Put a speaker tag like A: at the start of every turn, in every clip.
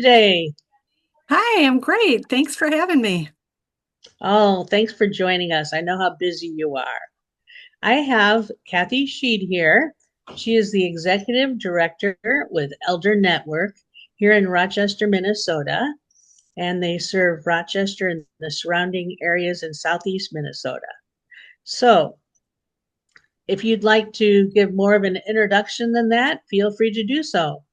A: today?
B: Hi, I'm great. Thanks for having me.
A: Oh, thanks for joining us. I know how busy you are. I have Kathy Scheid here. She is the executive director with Elder Network here in Rochester, Minnesota, and they serve Rochester and the surrounding areas in southeast Minnesota. So, if you'd like to give more of an introduction than that, feel free to do so.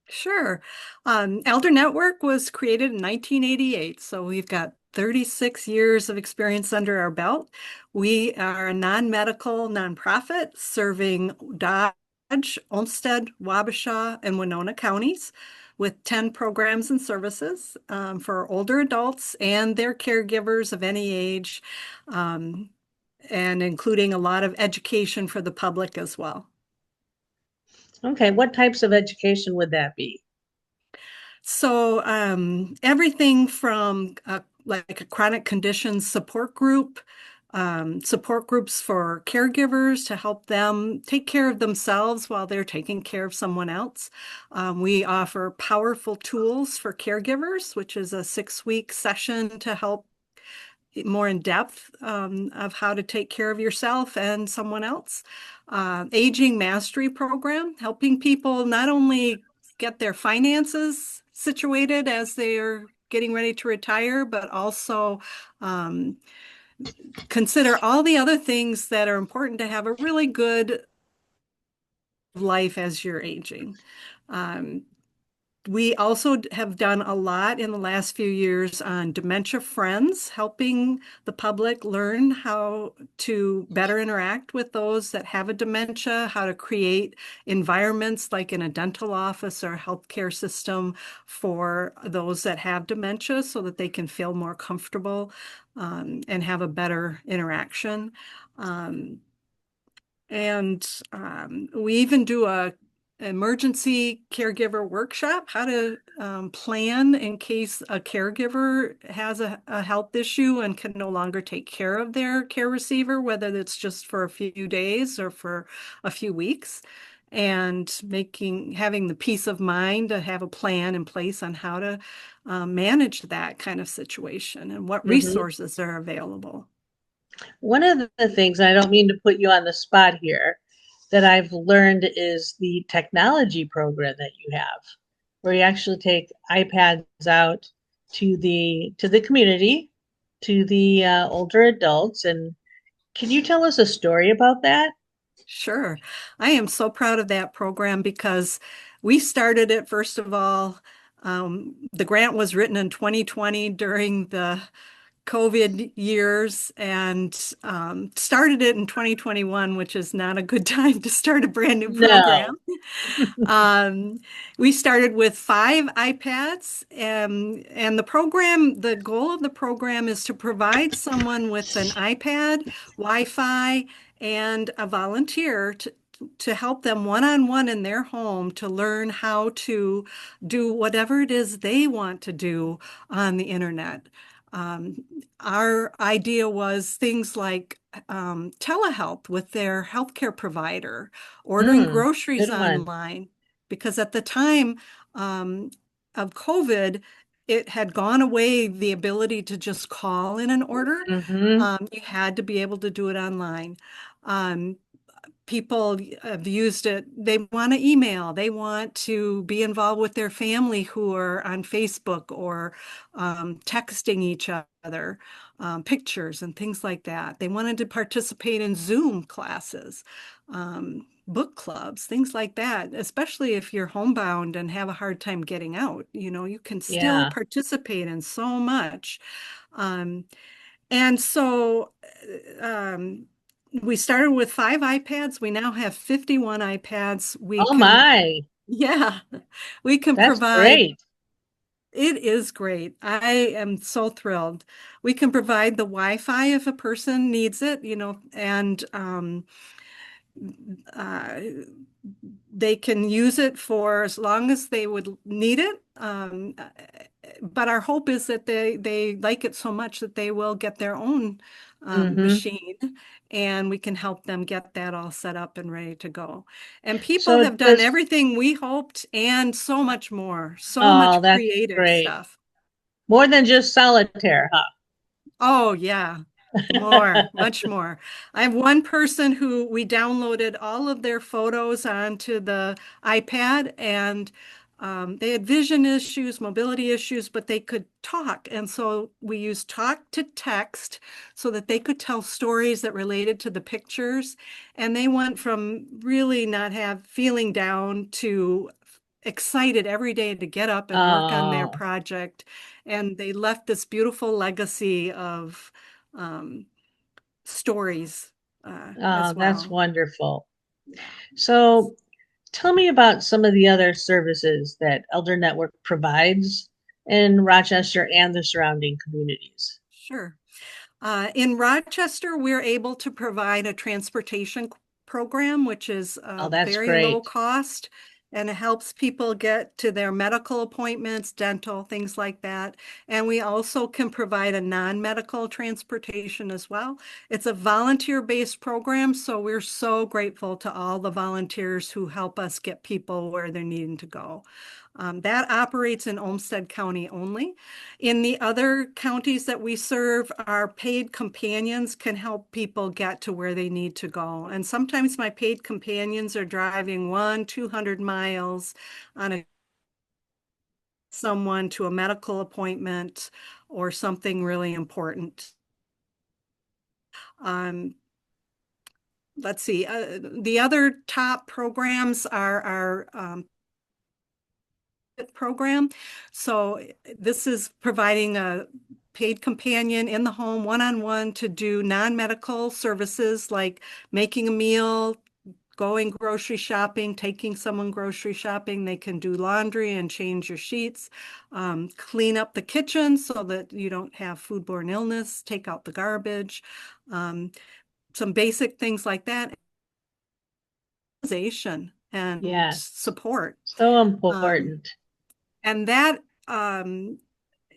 B: Sure. Elder Network was created in 1988, so we've got 36 years of experience under our belt. We are a non-medical nonprofit serving Dodge, Olmsted, Wabasha, and Winona counties with 10 programs and services for older adults and their caregivers of any age, um, and including a lot of education for the public as well.
A: Okay, what types of education would that be?
B: So everything from like a chronic conditions support groups for caregivers to help them take care of themselves while they're taking care of someone else. We offer powerful tools for caregivers, which is a 6-week session to help more in depth of how to take care of yourself and someone else. Aging mastery program, helping people not only get their finances situated as they are getting ready to retire, but also um, consider all the other things that are important to have a really good life as you're aging. Um, We also have done a lot in the last few years on dementia friends, helping the public learn how to better interact with those that have a dementia, how to create environments like in a dental office or healthcare system for those that have dementia so that they can feel more comfortable and have a better interaction. Um, and we even do a emergency caregiver workshop, how to plan in case a caregiver has a health issue and can no longer take care of their care receiver, whether it's just for a few days or for a few weeks, and having the peace of mind to have a plan in place on how to manage that kind of situation and what
A: Mhm.
B: resources are available.
A: One of the things, and I don't mean to put you on the spot here, that I've learned is the technology program that you have, where you actually take iPads out to the community, to the older adults. And can you tell us a story about that?
B: Sure. I am so proud of that program because we started it, first of all. The grant was written in 2020 during the COVID years and started it in 2021, which is not a good time to start a brand new
A: No.
B: program. Um, we started with 5 iPads, and the goal of the program is to provide someone with an iPad, Wi-Fi, and a volunteer to help them one-on-one in their home to learn how to do whatever it is they want to do on the internet. Um, our idea was things like telehealth with their healthcare provider, ordering
A: Mm,
B: groceries
A: good one.
B: online, because at the time um, of COVID, it had gone away the ability to just call in an order.
A: Hmm.
B: You had to be able to do it online. Um, People have used it. They want to email. They want to be involved with their family who are on Facebook or texting each other pictures and things like that. They wanted to participate in Zoom classes, book clubs, things like that, especially if you're homebound and have a hard time getting out. You can still
A: Yeah.
B: participate in so much. Um, and so um, we started with 5 iPads. We now have 51 iPads.
A: Oh my,
B: Yeah, we can
A: that's
B: provide,
A: great.
B: it is great. I am so thrilled. We can provide the Wi-Fi if a person needs it, and uh, they can use it for as long as they would need it. but our hope is that they like it so much that they will get their own
A: Mm-hmm.
B: machine, and we can help them get that all set up and ready to go. And people
A: So
B: have done
A: does,
B: everything we hoped and so much more, so
A: oh,
B: much
A: that's
B: creative
A: great.
B: stuff.
A: More than just solitaire, huh?
B: Oh, yeah. More, much more. I have one person who we downloaded all of their photos onto the iPad, and they had vision issues, mobility issues, but they could talk. And so we used talk to text so that they could tell stories that related to the pictures. And they went from really not have feeling down to excited every day to get up and work on their
A: Oh,
B: project. And they left this beautiful legacy of um, stories
A: oh,
B: as
A: that's
B: well.
A: wonderful.
B: Yeah,
A: So tell me about some of the other services that Elder Network provides in Rochester and the surrounding communities.
B: sure. In Rochester, we're able to provide a transportation program, which is
A: Oh, that's
B: very low
A: great.
B: cost, and it helps people get to their medical appointments, dental, things like that. And we also can provide a non-medical transportation as well. It's a volunteer-based program, so we're so grateful to all the volunteers who help us get people where they're needing to go. That operates in Olmsted County only. In the other counties that we serve, our paid companions can help people get to where they need to go. And sometimes my paid companions are driving 200 miles on someone to a medical appointment or something really important. Um, let's see, the other top programs are our program. So this is providing a paid companion in the home one-on-one to do non-medical services like making a meal, going grocery shopping, taking someone grocery shopping. They can do laundry and change your sheets, clean up the kitchen so that you don't have foodborne illness, take out the garbage, um, some basic things like that, and
A: Yes,
B: support.
A: so
B: Um,
A: important.
B: and that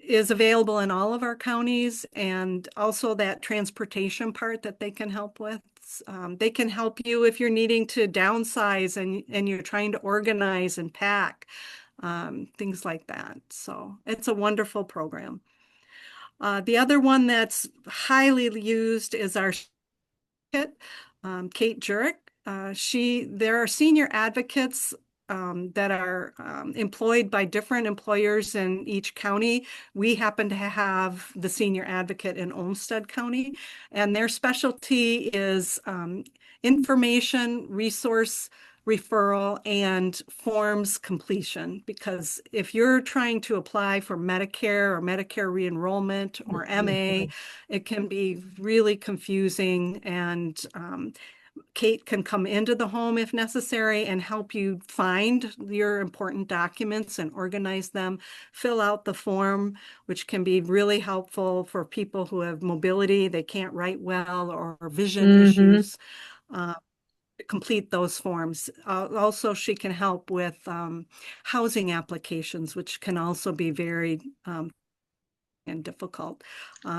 B: is available in all of our counties, and also that transportation part that they can help with. They can help you if you're needing to downsize and you're trying to organize and pack, things like that. So it's a wonderful program. The other one that's highly used is our Kate Jurek. There are senior advocates that are employed by different employers in each county. We happen to have the senior advocate in Olmsted County, and their specialty is information, resource referral, and forms completion. Because if you're trying to apply for Medicare or Medicare re-enrollment or MA,
A: Mhm.
B: it can be really confusing, and Kate can come into the home if necessary and help you find your important documents and organize them, fill out the form, which can be really helpful for people who have mobility, they can't write well, or vision
A: Mhm.
B: issues. Complete those forms. Also, she can help with housing applications, which can also be very and difficult.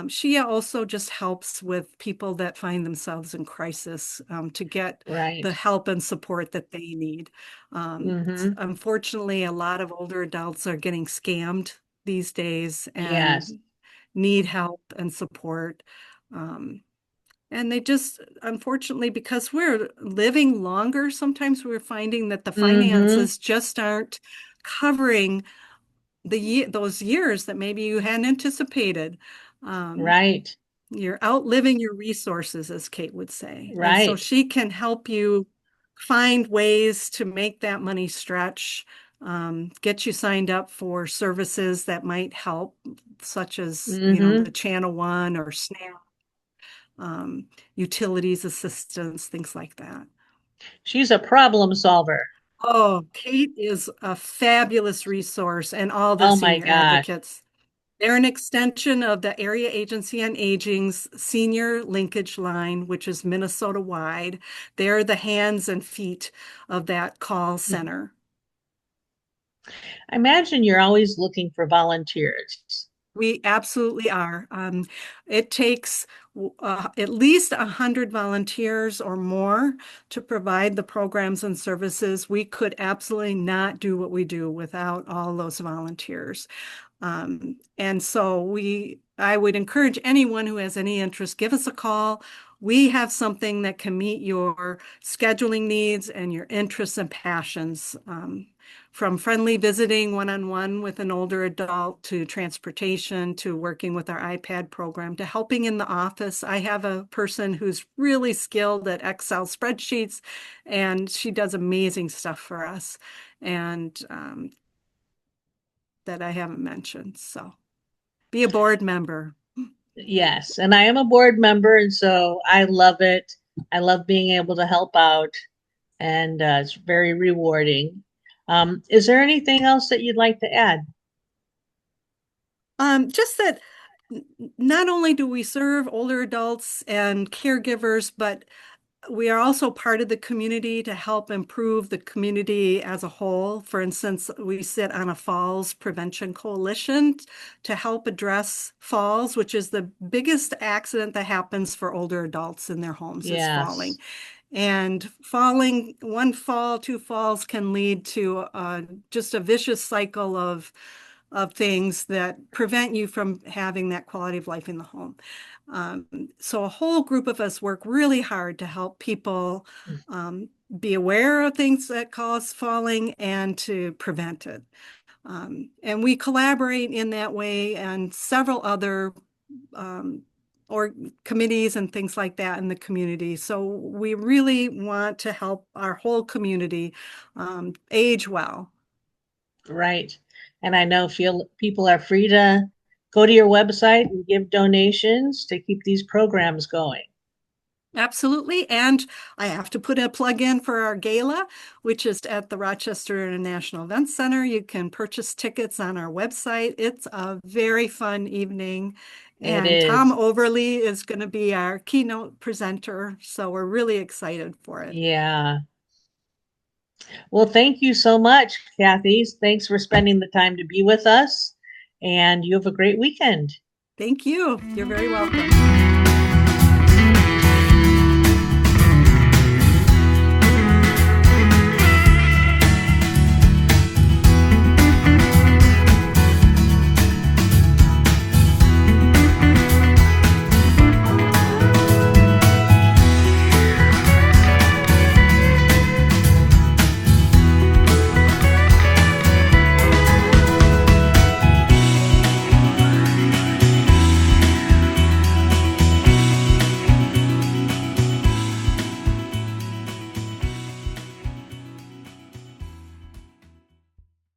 B: She also just helps with people that find themselves in crisis to get
A: Right.
B: the help and support that they need.
A: Mhm.
B: Unfortunately, a lot of older adults are getting scammed these days
A: Yes.
B: and need help and support. Um, and they just, unfortunately, because we're living longer, sometimes we're finding that the
A: Mhm.
B: finances just aren't covering those years that maybe you hadn't anticipated. Um,
A: Right.
B: you're outliving your resources, as Kate would say. And so
A: Right.
B: she can help you find ways to make that money stretch, get you signed up for services that might help, such as, the
A: Mhm.
B: Channel One or SNAP, um, utilities assistance, things like that.
A: She's a problem solver.
B: Oh, Kate is a fabulous resource, and all the
A: Oh my
B: senior
A: gosh.
B: advocates. They're an extension of the Area Agency on Aging's senior linkage line, which is Minnesota wide. They're the hands and feet of that call center.
A: I imagine you're always looking for volunteers.
B: We absolutely are. It takes at least 100 volunteers or more to provide the programs and services. We could absolutely not do what we do without all those volunteers. And so I would encourage anyone who has any interest, give us a call. We have something that can meet your scheduling needs and your interests and passions. From friendly visiting one-on-one with an older adult to transportation to working with our iPad program to helping in the office. I have a person who's really skilled at Excel spreadsheets, and she does amazing stuff for us. And that I haven't mentioned. So be a board member.
A: Yes, and I am a board member, and so I love it. I love being able to help out, and it's very rewarding. Is there anything else that you'd like to add?
B: Just that not only do we serve older adults and caregivers, but we are also part of the community to help improve the community as a whole. For instance, we sit on a falls prevention coalition to help address falls, which is the biggest accident that happens for older adults in their homes is
A: Yes,
B: falling. And falling, one fall, two falls can lead to just a vicious cycle of things that prevent you from having that quality of life in the home. Um, so a whole group of us work really hard to help people um, be aware of things that cause falling and to prevent it. And we collaborate in that way and several other um, or committees and things like that in the community. So we really want to help our whole community age well.
A: right. And I know feel people are free to go to your website and give donations to keep these programs going.
B: Absolutely. And I have to put a plug in for our gala, which is at the Rochester International Event Center. You can purchase tickets on our website. It's a very fun evening.
A: It
B: And Tom
A: is.
B: Overly is going to be our keynote presenter. So we're really excited for it.
A: Yeah. Well, thank you so much, Kathy. Thanks for spending the time to be with us, and you have a great weekend.
B: Thank you. You're very welcome.